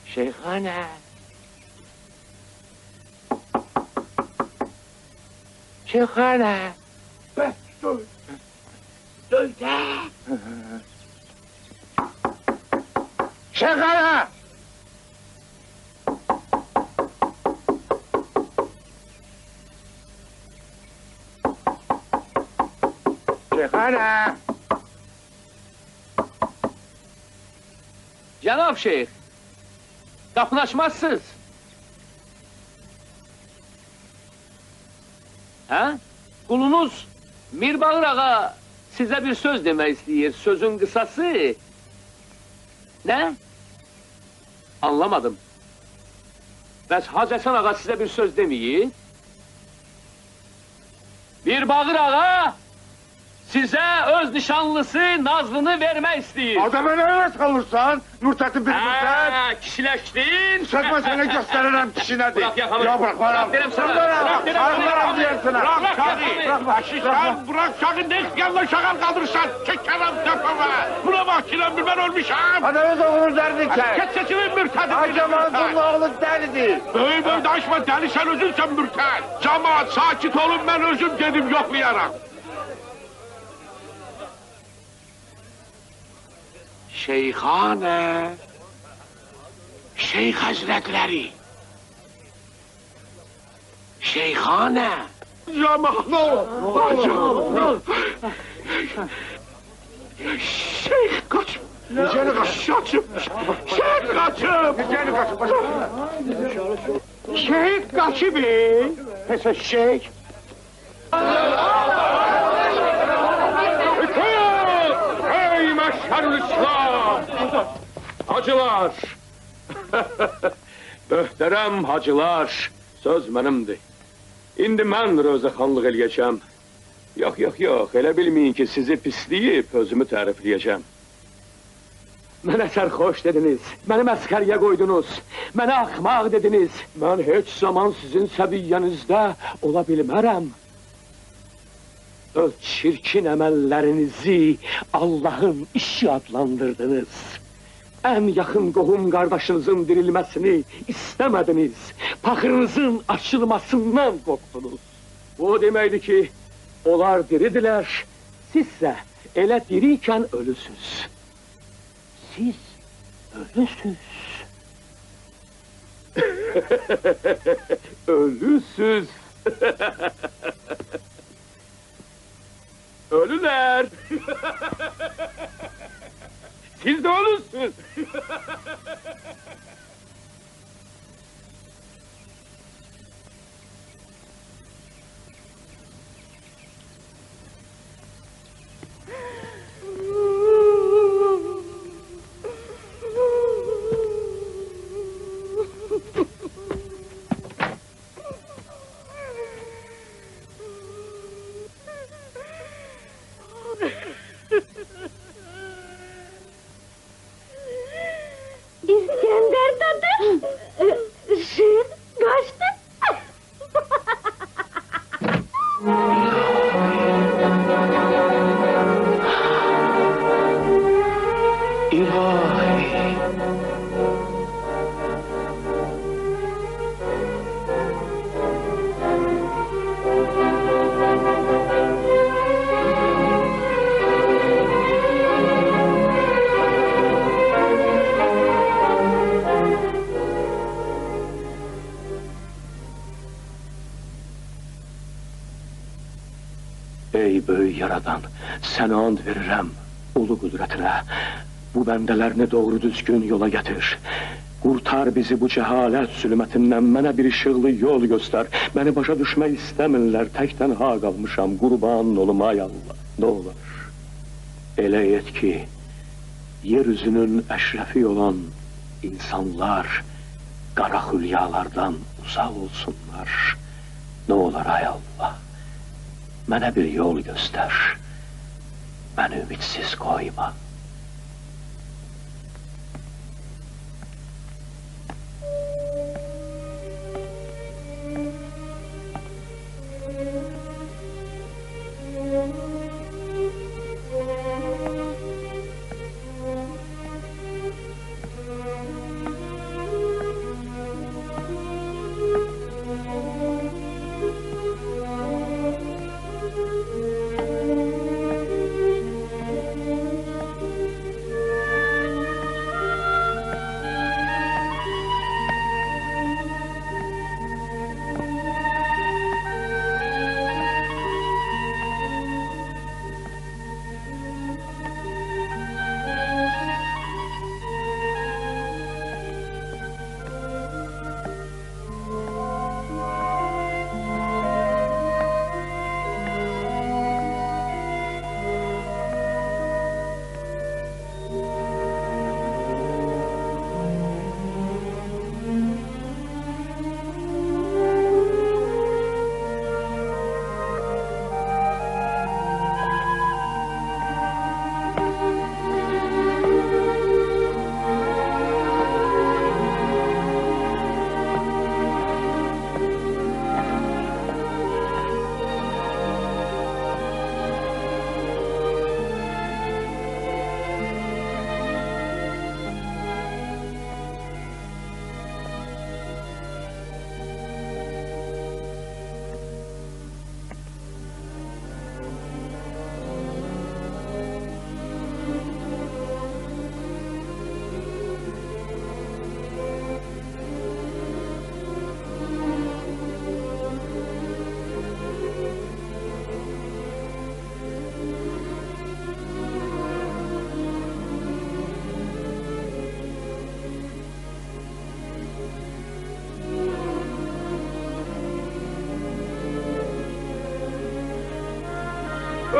Şeyhane. Şeyhane. Dur. Dur de. Şeyhane. Şeyhane. Cenab Şeyh, kapılaşmazsınız. Ha? Kulunuz Mirbağır Ağa size bir söz demek istiyor. Sözün kısası... Ne? Anlamadım. Bəs Hacı Həsən Ağa size bir söz demeyi. Mirbağır Ağa size öz nişanlısı Nazlı'nı vermek istiyor. Adamı nereye salırsan? Nurtat'ı bir Nurtat. Kişileştin. Çekme seni gösteririm kişine değil. Bırak yakamı. Ya bırak bana. Bırak derim sana. Bırak derim sana. Bırak derim sana. Bırak Şahin! Bırak Şahin! Ne yanına şakal kaldırırsan! Çekerim tepeme! Buna bak Şilan bir ben ölmüşüm! Adamı doğru derdin sen. Kes sesini mürted! Hacı Mansur'un oğlu delidir. Böyle böyle açma deli sen özünsen mürted! Cemaat sakit olun ben özüm dedim yoklayarak! Şeyhane. Şeyh Hazretleri. Şeyhane. Cemaat ne olur? Şeyh kaç! Niceni kaç. Şaçım! Şeyh kaçım! Niceni kaç. Şeyh kaçı be! Pes şeyh. Ey meşherül İslam! Hacılar! Möhtərəm hacılar, söz mənimdir. İndi mən rözəxanlıq eləyəcəm. Yox, elə bilməyin ki, sizi pisləyib özümü tərifləyəcəm. Mənə sərxoş dediniz, məni məskəriyə qoydunuz, mənə axmaq dediniz. Mən heç zaman sizin səviyyənizdə ola bilmərəm. Öz çirkin əməllərinizi Allahın işi adlandırdınız. Ən yaxın qohum qardaşınızın dirilməsini istəmədiniz. Paxırınızın açılmasından qorxdunuz. Bu deməkdir ki, onlar diridilər, sizsə elə dirikən ölüsüz. Siz ölüsüz. Ölüsüz. Ölüler. Siz de ölüsünüz. İskender dadı, Şeyh kaçtı. İlahi. Ey böyük yaradan, sənə and verirəm, ulu qüdrətinə. Bu bəndələrini doğru düzgün yola gətir. Qurtar bizi bu cəhalət zülmətindən, mənə bir işıqlı yol göstər. Məni başa düşmək istəmirlər, tək tənha qalmışam, qurban olum ay Allah. Nə olur? Elə et ki, yeryüzünün əşrəfi olan insanlar qara xülyalardan uzaq olsunlar. Nə olur ay Allah? Mənə bir yol göstər. Məni ümidsiz qoyma.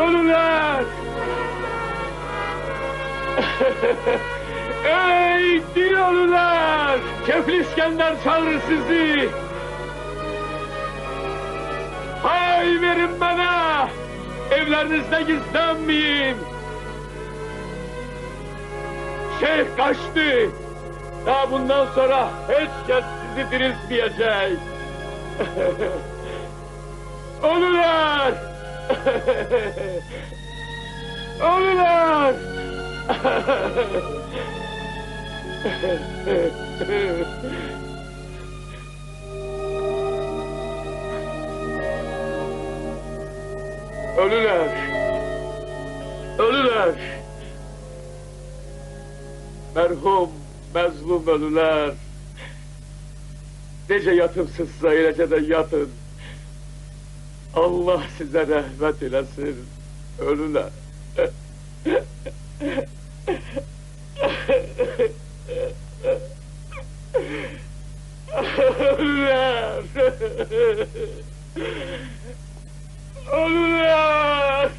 Ölüler! Ey dil ölüler! Kefli İskender çağırır sizi! Hay verin bana! Evlerinizde gizlenmeyin! Şeyh kaçtı! Daha bundan sonra hiç kes sizi diriltmeyecek! Ölüler! Ölüler! Ölüler! Ölüler! Merhum, mezlum ölüler! Nece yatımsızsa öylece de yatın! Allah size rahmet eylesin, ölüler! Ölüler! Ölüler!